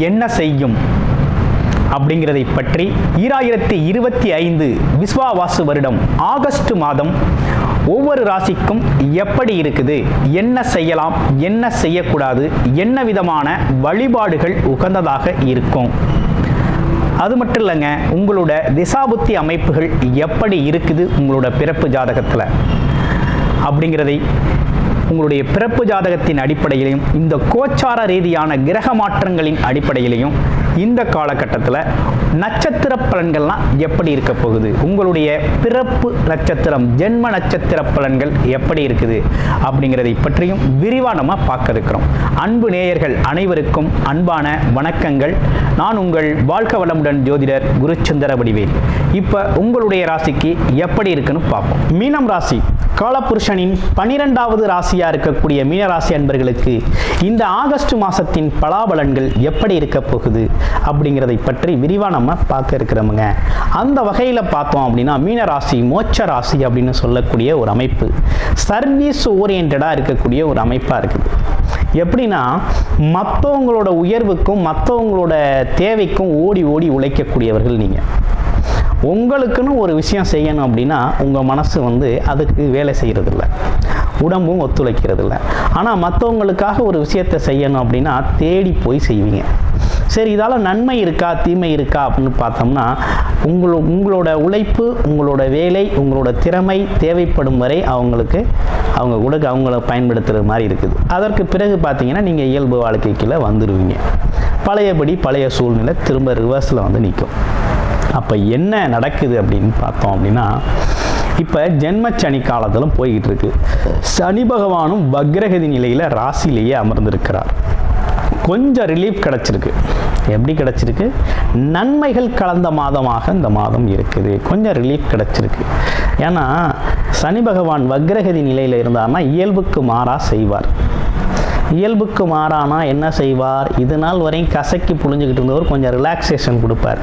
என்ன செய்யும் அப்படிங்கிறதை பற்றி 2025 விஸ்வாவாசு வருடம் ஆகஸ்ட் மாதம் ஒவ்வொரு ராசிக்கும் எப்படி இருக்குது, என்ன செய்யலாம், என்ன செய்யக்கூடாது, என்ன விதமான வழிபாடுகள் உகந்ததாக இருக்கும், அது மட்டும் இல்லைங்க, உங்களோட திசாபுத்தி அமைப்புகள் எப்படி இருக்குது உங்களோட பிறப்பு ஜாதகத்தில் அப்படிங்கிறதை உங்களுடைய பிறப்பு ஜாதகத்தின் அடிப்படையிலையும் இந்த கோச்சார ரீதியான கிரக மாற்றங்களின் அடிப்படையிலையும் இந்த காலகட்டத்தில் நட்சத்திர பலன்கள்லாம் எப்படி இருக்க போகுது, உங்களுடைய பிறப்பு நட்சத்திரம் ஜென்ம நட்சத்திர பலன்கள் எப்படி இருக்குது அப்படிங்கிறதை பற்றியும் விரிவாக நம்ம பார்க்க இருக்கிறோம். அன்பு நேயர்கள் அனைவருக்கும் அன்பான வணக்கங்கள். நான் உங்கள் வாழ்க வளமுடன் ஜோதிடர் குருச்சந்திர வடிவேல். இப்போ உங்களுடைய ராசிக்கு எப்படி இருக்குன்னு பார்ப்போம். மீனம் ராசி காலபுருஷனின் 12வது ராசியாக இருக்கக்கூடிய மீனராசி அன்பர்களுக்கு இந்த ஆகஸ்ட் மாதத்தின் பலாபலன்கள் எப்படி இருக்க போகுது அப்படிங்கிறதை பற்றி விரிவாக நம்ம பார்க்க இருக்கிறோமுங்க. அந்த வகையில் பார்த்தோம் அப்படின்னா மீனராசி மோட்ச ராசி அப்படின்னு சொல்லக்கூடிய ஒரு அமைப்பு, சர்வீஸ் ஓரியன்டாக இருக்கக்கூடிய ஒரு அமைப்பாக இருக்குது. எப்படின்னா மற்றவங்களோட உயர்வுக்கும் மற்றவங்களோட தேவைக்கும் ஓடி ஓடி உழைக்கக்கூடியவர்கள் நீங்கள். உங்களுக்குன்னு ஒரு விஷயம் செய்யணும் அப்படின்னா உங்கள் மனசு அதுக்கு வேலை செய்கிறதில்ல, உடம்பும் ஒத்துழைக்கிறதில்ல. ஆனால் மற்றவங்களுக்காக ஒரு விஷயத்தை செய்யணும் அப்படின்னா தேடி போய் செய்வீங்க. சரி, இதால் நன்மை இருக்கா தீமை இருக்கா அப்படின்னு பார்த்தோம்னா உங்களோட உழைப்பு, உங்களோட வேலை, உங்களோட திறமை தேவைப்படும் வரை அவங்கள பயன்படுத்துகிற மாதிரி இருக்குது. அதற்கு பிறகு பார்த்தீங்கன்னா நீங்கள் இயல்பு வாழ்க்கைக்குள்ளே வந்துடுவீங்க. பழைய சூழ்நிலை திரும்ப ரிவர்ஸில் நிற்கும். அப்போ என்ன நடக்குது அப்படின்னு பார்த்தோம் அப்படின்னா, இப்போ ஜென்மச்சனி காலத்திலும் போய்கிட்டு இருக்கு. சனி பகவானும் வக்ரகதி நிலையில் ராசியிலேயே அமர்ந்திருக்கிறார். கொஞ்சம் ரிலீஃப் கிடச்சிருக்கு. எப்படி கிடச்சிருக்கு? நன்மைகள் கலந்த மாதமாக இந்த மாதம் இருக்குது. கொஞ்சம் ரிலீஃப் கிடச்சிருக்கு. ஏன்னா சனி பகவான் வக்ரகதி நிலையில் இருந்தார்னா இயல்புக்கு மாறாக செய்வார். இயல்புக்கு மாறானா என்ன செய்வார்? இது நாள் வரையும் கசக்கி புழிஞ்சுக்கிட்டு இருந்தவர் கொஞ்சம் ரிலாக்ஸேஷன் கொடுப்பார்.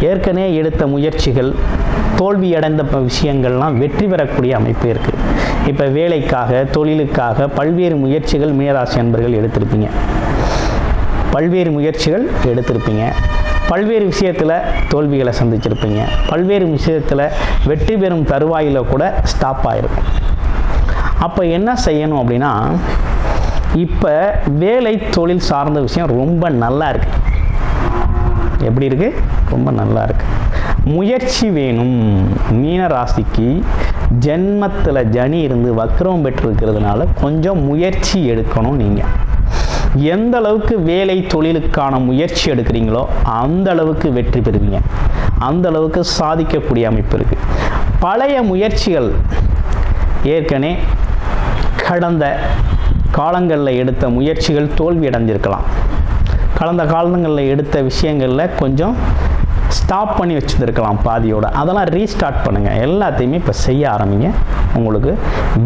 ஏற்கனவே எடுத்த முயற்சிகள் தோல்வியடைந்த விஷயங்கள்லாம் வெற்றி பெறக்கூடிய அமைப்பு இருக்குது. இப்போ வேலைக்காக தொழிலுக்காக பல்வேறு முயற்சிகள் மீனராசி அன்பர்கள் எடுத்திருப்பீங்க. பல்வேறு விஷயத்தில் தோல்விகளை சந்திச்சிருப்பீங்க. பல்வேறு விஷயத்தில் வெற்றி பெறும் தருவாயில் கூட ஸ்டாப் ஆகிருக்கும். அப்போ என்ன செய்யணும் அப்படின்னா, இப்போ வேலை தொழில் சார்ந்த விஷயம் ரொம்ப நல்லா இருக்குது. எப்படி இருக்குது? ரொம்ப நல்லா இருக்குது. முயற்சி வேணும். மீன ராசிக்கு ஜென்மத்தில் ஜனி இருந்து வக்ரம் பெற்றிருக்கிறதுனால கொஞ்சம் முயற்சி எடுக்கணும். நீங்கள் எந்த அளவுக்கு வேலை தொழிலுக்கான முயற்சி எடுக்கிறீங்களோ அந்த அளவுக்கு வெற்றி பெறுவீங்க. அந்த அளவுக்கு சாதிக்கக்கூடிய அமைப்பு இருக்குது. பழைய முயற்சிகள் ஏற்கனவே கடந்த காலங்களில் எடுத்த முயற்சிகள் தோல்வி அடைஞ்சிருக்கலாம். கடந்த காலங்களில் எடுத்த விஷயங்களில் கொஞ்சம் ஸ்டாப் பண்ணி வச்சுருக்கலாம் பாதியோட. அதெல்லாம் ரீஸ்டார்ட் பண்ணுங்கள். எல்லாத்தையுமே இப்போ செய்ய ஆரம்பிங்க. உங்களுக்கு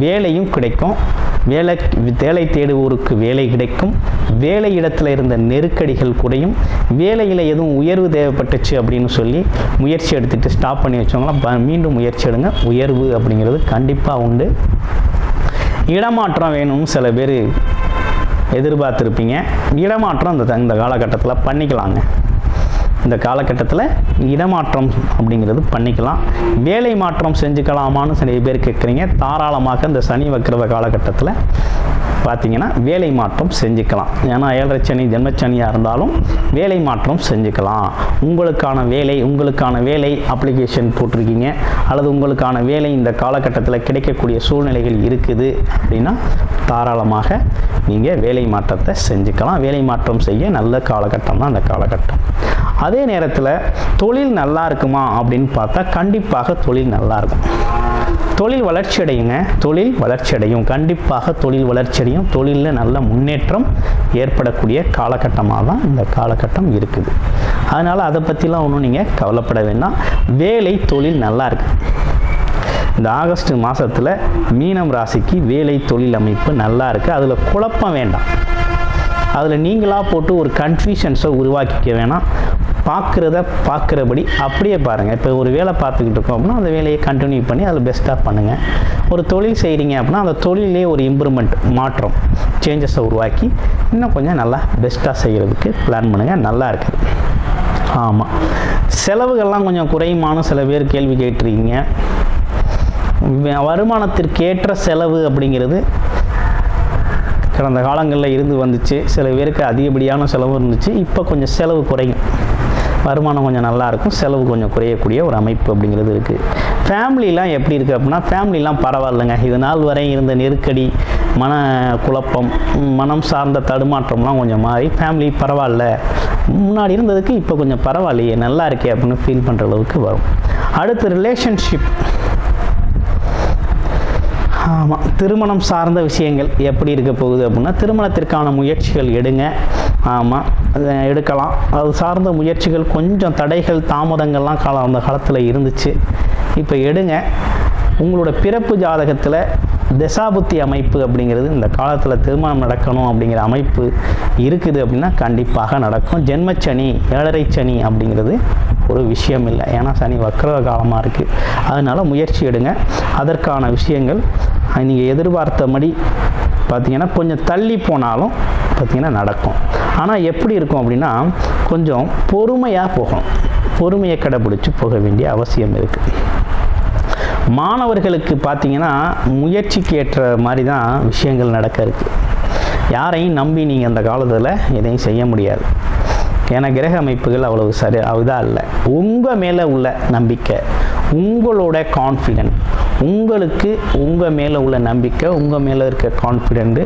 வேலையும் கிடைக்கும். வேலை தேடுவோருக்கு வேலை கிடைக்கும். வேலை இடத்துல இருந்த நெருக்கடிகள் குறையும். வேலையில் எதுவும் உயர்வு தேவைப்பட்டுச்சு அப்படின்னு சொல்லி முயற்சி எடுத்துகிட்டு ஸ்டாப் பண்ணி வச்சவங்களாம் மீண்டும் முயற்சி எடுங்க. உயர்வு அப்படிங்கிறது கண்டிப்பாக உண்டு. இடமாற்றம் வேணும்னு சில பேர் எதிர்பார்த்துருப்பீங்க. இடமாற்றம் இந்த காலகட்டத்தில் பண்ணிக்கலாங்க. இந்த காலகட்டத்தில் இடமாற்றம் அப்படிங்கிறது பண்ணிக்கலாம். வேலை மாற்றம் செஞ்சுக்கலாமான்னு சில பேர் கேட்குறீங்க. தாராளமாக இந்த சனி வக்ர காலகட்டத்தில் பார்த்தீங்கன்னா வேலை மாற்றம் செஞ்சுக்கலாம். ஏன்னா 7.5 சனி ஜென்மச்சனியாக இருந்தாலும் வேலை மாற்றம் செஞ்சுக்கலாம். உங்களுக்கான வேலை அப்ளிகேஷன் போட்டிருக்கீங்க அல்லது உங்களுக்கான வேலை இந்த காலகட்டத்தில் கிடைக்கக்கூடிய சூழ்நிலைகள் இருக்குது அப்படின்னா தாராளமாக நீங்கள் வேலை மாற்றத்தை செஞ்சுக்கலாம். வேலை மாற்றம் செய்ய நல்ல காலகட்டம் தான் அந்த காலகட்டம். அதே நேரத்தில் தொழில் நல்லா இருக்குமா அப்படின்னு பார்த்தா கண்டிப்பாக தொழில் நல்லா இருக்கும். தொழில் வளர்ச்சி அடையுங்க. தொழில் வளர்ச்சி அடையும். கண்டிப்பாக தொழில் வளர்ச்சி அடையும். தொழிலில் நல்ல முன்னேற்றம் ஏற்படக்கூடிய காலகட்டமாக தான் இந்த காலகட்டம் இருக்குது. அதனால் அதை பற்றிலாம் ஒன்றும் நீங்கள் கவலைப்பட வேண்டாம். வேலை தொழில் நல்லா இருக்குது. இந்த ஆகஸ்ட் மாதத்தில் மீனம் ராசிக்கு வேலை தொழில் அமைப்பு நல்லா இருக்குது. அதில் குழப்பம் வேண்டாம். அதில் நீங்களாக போட்டு ஒரு கன்ஃபியூஷன்ஸை உருவாக்கிக்க வேணாம். பார்க்குறபடி அப்படியே பாருங்கள். இப்போ ஒரு வேலை பார்த்துக்கிட்டு இருக்கோம் அப்படின்னா அந்த வேலையை கண்டினியூ பண்ணி அதில் பெஸ்ட்டாக பண்ணுங்கள். ஒரு தொழில் செய்கிறீங்க அப்படின்னா அந்த தொழிலே ஒரு இம்ப்ரூவ்மெண்ட், மாற்றம், சேஞ்சஸை உருவாக்கி இன்னும் கொஞ்சம் நல்லா பெஸ்ட்டாக செய்கிறதுக்கு பிளான் பண்ணுங்கள். நல்லா இருக்குது. ஆமாம், செலவுகள்லாம் கொஞ்சம் குறையுமான்னு சில பேர் கேள்வி கேட்டிருக்கீங்க. வருமானத்திற்கேற்ற செலவு அப்படிங்கிறது கடந்த காலங்களில் இருந்து வந்துச்சு. சில பேருக்கு அதிகப்படியான செலவு இருந்துச்சு. இப்போ கொஞ்சம் செலவு குறையும், வருமானம் கொஞ்சம் நல்லாயிருக்கும், செலவு கொஞ்சம் குறையக்கூடிய ஒரு அமைப்பு அப்படிங்கிறது இருக்குது. ஃபேமிலிலாம் எப்படி இருக்குது அப்படின்னா, ஃபேமிலிலாம் பரவாயில்லைங்க. இது நாள் வரை இருந்த நெருக்கடி, மன குழப்பம், மனம் சார்ந்த தடுமாற்றம்லாம் கொஞ்சம் மாறி ஃபேமிலி பரவாயில்ல, முன்னாடி இருந்ததுக்கு இப்போ கொஞ்சம் பரவாயில்லையே, நல்லா இருக்கே அப்படின்னு ஃபீல் பண்ணுற அளவுக்கு வரும். அடுத்து ரிலேஷன்ஷிப். ஆமாம், திருமணம் சார்ந்த விஷயங்கள் எப்படி இருக்க போகுது அப்படின்னா, திருமணத்திற்கான முயற்சிகள் எடுங்க. ஆமாம், எடுக்கலாம். அது சார்ந்த முயற்சிகள் கொஞ்சம் தடைகள், தாமதங்கள்லாம் அந்த காலத்தில் இருந்துச்சு. இப்போ எடுங்க. உங்களோட பிறப்பு ஜாதகத்தில் தசாபுத்தி அமைப்பு அப்படிங்கிறது இந்த காலத்தில் திருமணம் நடக்கணும் அப்படிங்கிற அமைப்பு இருக்குது அப்படின்னா கண்டிப்பாக நடக்கும். ஜென்மச்சனி, ஏழரை சனி அப்படிங்கிறது ஒரு விஷயம் இல்லை. ஏன்னா சனி வக்ர காலமாக இருக்குது. அதனால் முயற்சி எடுங்க. அதற்கான விஷயங்கள் நீங்கள் எதிர்பார்த்தபடி பார்த்திங்கன்னா கொஞ்சம் தள்ளி போனாலும் பார்த்திங்கன்னா நடக்கும். ஆனால் எப்படி இருக்கும் அப்படின்னா, கொஞ்சம் பொறுமையாக போகணும். பொறுமையை கடைபிடிச்சு போக வேண்டிய அவசியம் இருக்குது. மாணவர்களுக்கு பார்த்திங்கன்னா முயற்சிக்கு ஏற்ற மாதிரி தான் விஷயங்கள் நடக்க இருக்குது. யாரையும் நம்பி நீங்கள் அந்த காலத்தில் எதையும் செய்ய முடியாது. ஏன்னா கிரக அமைப்புகள் அவ்வளவு இதாக இல்லை. உங்கள் மேலே உள்ள நம்பிக்கை, உங்களோட கான்ஃபிடென்ட், உங்களுக்கு உங்கள் மேலே உள்ள நம்பிக்கை, உங்கள் மேலே இருக்க கான்ஃபிடென்ட்டு,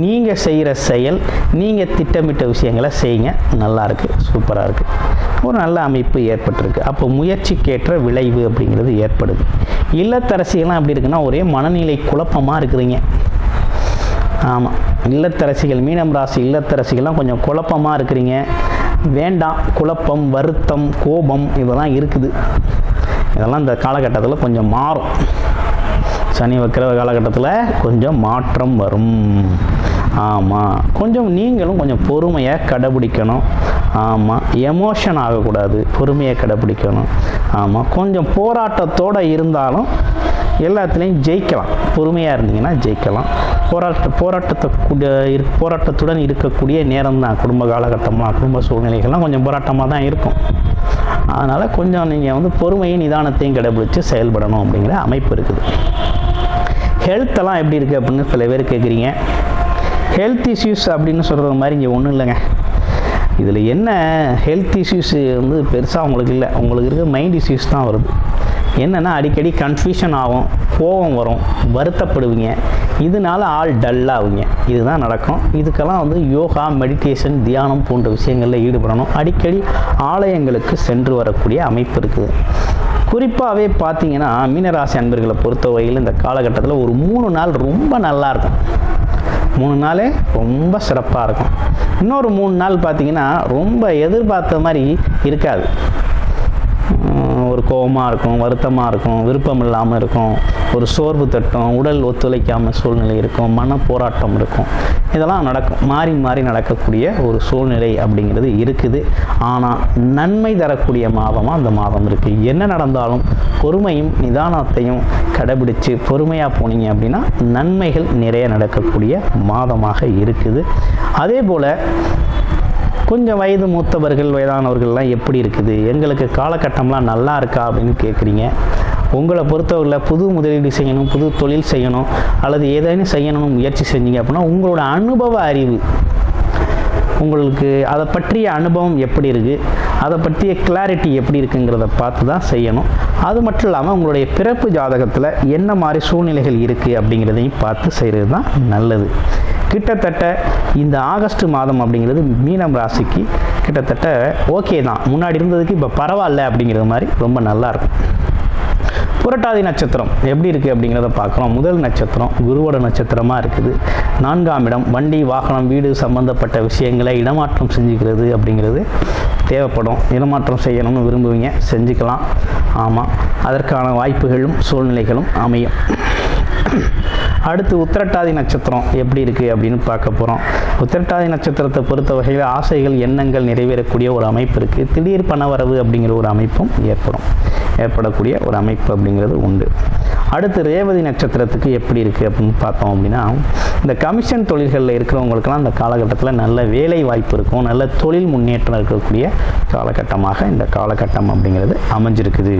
நீங்கள் செய்கிற செயல், நீங்கள் திட்டமிட்ட விஷயங்களை செய்யுங்க. நல்லாயிருக்கு, சூப்பராக இருக்குது, ஒரு நல்ல அமைப்பு ஏற்பட்டிருக்கு. அப்போ முயற்சிக்கேற்ற விளைவு அப்படிங்கிறது ஏற்படுது. இல்லத்தரசிகள்லாம் எப்படி இருக்குன்னா, ஒரே மனநிலை குழப்பமாக இருக்குதுங்க. ஆமாம், இல்லத்தரசிகள், மீனம் ராசி இல்லத்தரசிகள்லாம் கொஞ்சம் குழப்பமாக இருக்கிறீங்க. வேண்டாம். குழப்பம், வருத்தம், கோபம் இதெல்லாம் இருக்குது. இதெல்லாம் இந்த காலகட்டத்தில் கொஞ்சம் மாறும். சனி வக்கிர காலகட்டத்தில் கொஞ்சம் மாற்றம் வரும். ஆமாம், கொஞ்சம் நீங்களும் கொஞ்சம் பொறுமையை கடைபிடிக்கணும். ஆமாம், எமோஷன் ஆகக்கூடாது, பொறுமையை கடைபிடிக்கணும். ஆமாம், கொஞ்சம் போராட்டத்தோடு இருந்தாலும் எல்லாத்துலேயும் ஜெயிக்கலாம். பொறுமையாக இருந்தீங்கன்னா ஜெயிக்கலாம். போராட்டத்துடன் இருக்கக்கூடிய நேரம் தான் குடும்ப காலகட்டமாக, குடும்ப சூழ்நிலைகள்லாம் கொஞ்சம் போராட்டமாக தான் இருக்கும். அதனால் கொஞ்சம் நீங்கள் பொறுமையும் நிதானத்தையும் கடைபிடிச்சு செயல்படணும் அப்படிங்கிற அமைப்பு இருக்குது. ஹெல்த்தெல்லாம் எப்படி இருக்குது அப்படின்னு சில பேர் கேட்குறீங்க. ஹெல்த் இஷ்யூஸ் அப்படின்னு சொல்கிற மாதிரி இங்கே ஒன்றும் இல்லைங்க. இதில் என்ன ஹெல்த் இஷ்யூஸ் பெருசாக உங்களுக்கு இல்லை. உங்களுக்கு இருக்க மைண்ட் இஷ்யூஸ் தான் வருது. என்னென்னா அடிக்கடி கன்ஃபியூஷன் ஆகும், கோபம் வரும், வருத்தப்படுவீங்க, இதனால் ஆள் டல்லாகுங்க. இதுதான் நடக்கும். இதுக்கெல்லாம் யோகா, மெடிடேஷன், தியானம் போன்ற விஷயங்களில் ஈடுபடணும். அடிக்கடி ஆலயங்களுக்கு சென்று வரக்கூடிய அமைப்பு இருக்குது. குறிப்பாகவே பார்த்தீங்கன்னா மீனராசி அன்பர்களை பொறுத்தவரையில் இந்த காலகட்டத்தில் ஒரு 3 நாள் ரொம்ப நல்லாயிருக்கும். 3 நாளே ரொம்ப சிறப்பாக இருக்கும். இன்னொரு 3 நாள் பார்த்திங்கன்னா ரொம்ப எதிர்பார்த்த மாதிரி இருக்காது. ஒரு கோபமாக இருக்கும், வருத்தமாக இருக்கும், விருப்பம் இல்லாமல் இருக்கும், ஒரு சோர்வு தட்டும், உடல் ஒத்துழைக்காமல் சூழ்நிலை இருக்கும், மன போராட்டம் இருக்கும். இதெல்லாம் நடக்கும். மாறி மாறி நடக்கக்கூடிய ஒரு சூழ்நிலை அப்படிங்கிறது இருக்குது. ஆனால் நன்மை தரக்கூடிய மாதமாக அந்த மாதம் இருக்குது. என்ன நடந்தாலும் பொறுமையும் நிதானத்தையும் கடைபிடிச்சு பொறுமையாக போனீங்க அப்படின்னா நன்மைகள் நிறைய நடக்கக்கூடிய மாதமாக இருக்குது. அதே போல் கொஞ்சம் வயது மூத்தவர்கள், வயதானவர்கள்லாம் எப்படி இருக்குது, எங்களுக்கு காலகட்டம்லாம் நல்லா இருக்கா அப்படின்னு கேட்குறீங்க. உங்களை பொறுத்தவரையில் புது முதலீடு செய்யணும், புது தொழில் செய்யணும், அல்லது ஏதேனும் செய்யணும்னு முயற்சி செஞ்சீங்க அப்படின்னா உங்களோட அனுபவ அறிவு, உங்களுக்கு அதை பற்றிய அனுபவம் எப்படி இருக்குது, அதை பற்றிய கிளாரிட்டி எப்படி இருக்குங்கிறத பார்த்து தான் செய்யணும். அது மட்டும் இல்லாமல் உங்களுடைய பிறப்பு ஜாதகத்தில் என்ன மாதிரி சூழ்நிலைகள் இருக்குது அப்படிங்கிறதையும் பார்த்து செய்கிறது தான் நல்லது. கிட்டத்தட்ட இந்த ஆகஸ்ட் மாதம் அப்படிங்கிறது மீனம் ராசிக்கு கிட்டத்தட்ட ஓகே தான். முன்னாடி இருந்ததுக்கு இப்போ பரவாயில்ல அப்படிங்கிற மாதிரி ரொம்ப நல்லாயிருக்கும். புரட்டாதி நட்சத்திரம் எப்படி இருக்குது அப்படிங்கிறத பார்க்குறோம். முதல் நட்சத்திரம் குருவோட நட்சத்திரமாக இருக்குது. 4ஆம் இடம், வண்டி, வாகனம், வீடு சம்பந்தப்பட்ட விஷயங்களை இடமாற்றம் செஞ்சுக்கிறது அப்படிங்கிறது தேவைப்படும். இடமாற்றம் செய்யணும்னு விரும்புவீங்க, செஞ்சுக்கலாம். ஆமாம், அதற்கான வாய்ப்புகளும் சூழ்நிலைகளும் அமையும். அடுத்து உத்திரட்டாதி நட்சத்திரம் எப்படி இருக்குது அப்படின்னு பார்க்க போகிறோம். உத்திரட்டாதி நட்சத்திரத்தை பொறுத்த வகையில் ஆசைகள் எண்ணங்கள் நிறைவேறக்கூடிய ஒரு அமைப்பு இருக்குது. திடீர் பணவரவு அப்படிங்கிற ஒரு அமைப்பும் ஏற்படக்கூடிய ஒரு அமைப்பு அப்படிங்கிறது உண்டு. அடுத்து ரேவதி நட்சத்திரத்துக்கு எப்படி இருக்குது அப்படின்னு பார்த்தோம் அப்படின்னா, இந்த கமிஷன் தொழில்களில் இருக்கிறவங்களுக்கெல்லாம் இந்த காலகட்டத்தில் நல்ல வேலை வாய்ப்பு இருக்கும், நல்ல தொழில் முன்னேற்றம் இருக்கக்கூடிய காலகட்டமாக இந்த காலகட்டம் அப்படிங்கிறது அமைஞ்சிருக்குது.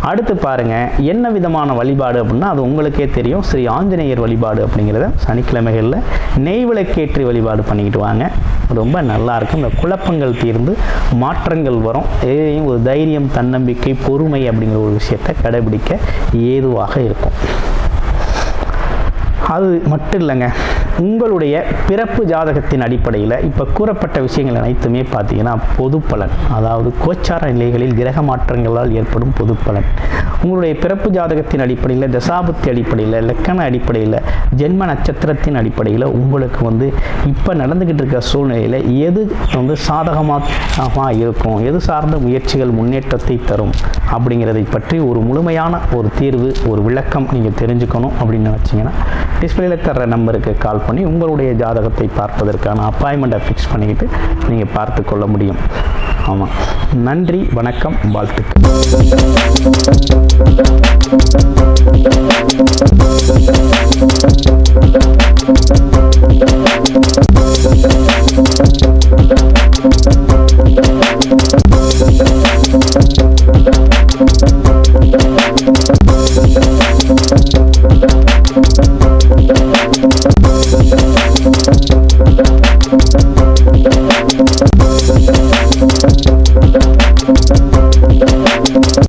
அடுத்து பாருங்கள், என்ன விதமான வழிபாடு அப்படின்னா அது உங்களுக்கே தெரியும். ஸ்ரீ ஆஞ்சநேயர் வழிபாடு அப்படிங்கிறத சனிக்கிழமைகளில் நெய் விளக்கேற்றி வழிபாடு பண்ணிக்கிட்டு வாங்க. ரொம்ப நல்லாயிருக்கும். இந்த குழப்பங்கள் தீர்ந்து மாற்றங்கள் வரும். எதையும் ஒரு தைரியம், தன்னம்பிக்கை, பொறுமை அப்படிங்கிற ஒரு விஷயத்தை கடைபிடிக்க ஏதுவாக இருக்கும். அது மட்டும் இல்லைங்க, உங்களுடைய பிறப்பு ஜாதகத்தின் அடிப்படையில் இப்போ கூறப்பட்ட விஷயங்கள் அனைத்துமே பார்த்தீங்கன்னா பொது பலன், அதாவது கோச்சார நிலைகளில் கிரக மாற்றங்களால் ஏற்படும் பொது பலன். உங்களுடைய பிறப்பு ஜாதகத்தின் அடிப்படையில், தசாபுத்தி அடிப்படையில், லக்கண அடிப்படையில், ஜென்ம நட்சத்திரத்தின் அடிப்படையில் உங்களுக்கு இப்போ நடந்துக்கிட்டு இருக்க சூழ்நிலையில் எது சாதகமாக இருக்கும், எது சார்ந்த முயற்சிகள் முன்னேற்றத்தை தரும் அப்படிங்கிறதை பற்றி ஒரு முழுமையான ஒரு தீர்வு, ஒரு விளக்கம் நீங்கள் தெரிஞ்சுக்கணும் அப்படின்னு நினச்சிங்கன்னா டிஸ்பிளேல தர்ற நம்பருக்கு கால் பண்ணி உங்களுடைய ஜாதகத்தை பார்ப்பதற்கான அப்பாயின்மெண்ட்டை ஃபிக்ஸ் பண்ணிக்கிட்டு நீங்கள் பார்த்து கொள்ள முடியும். ஆமாம், நன்றி, வணக்கம், வாழ்த்துக்கள்.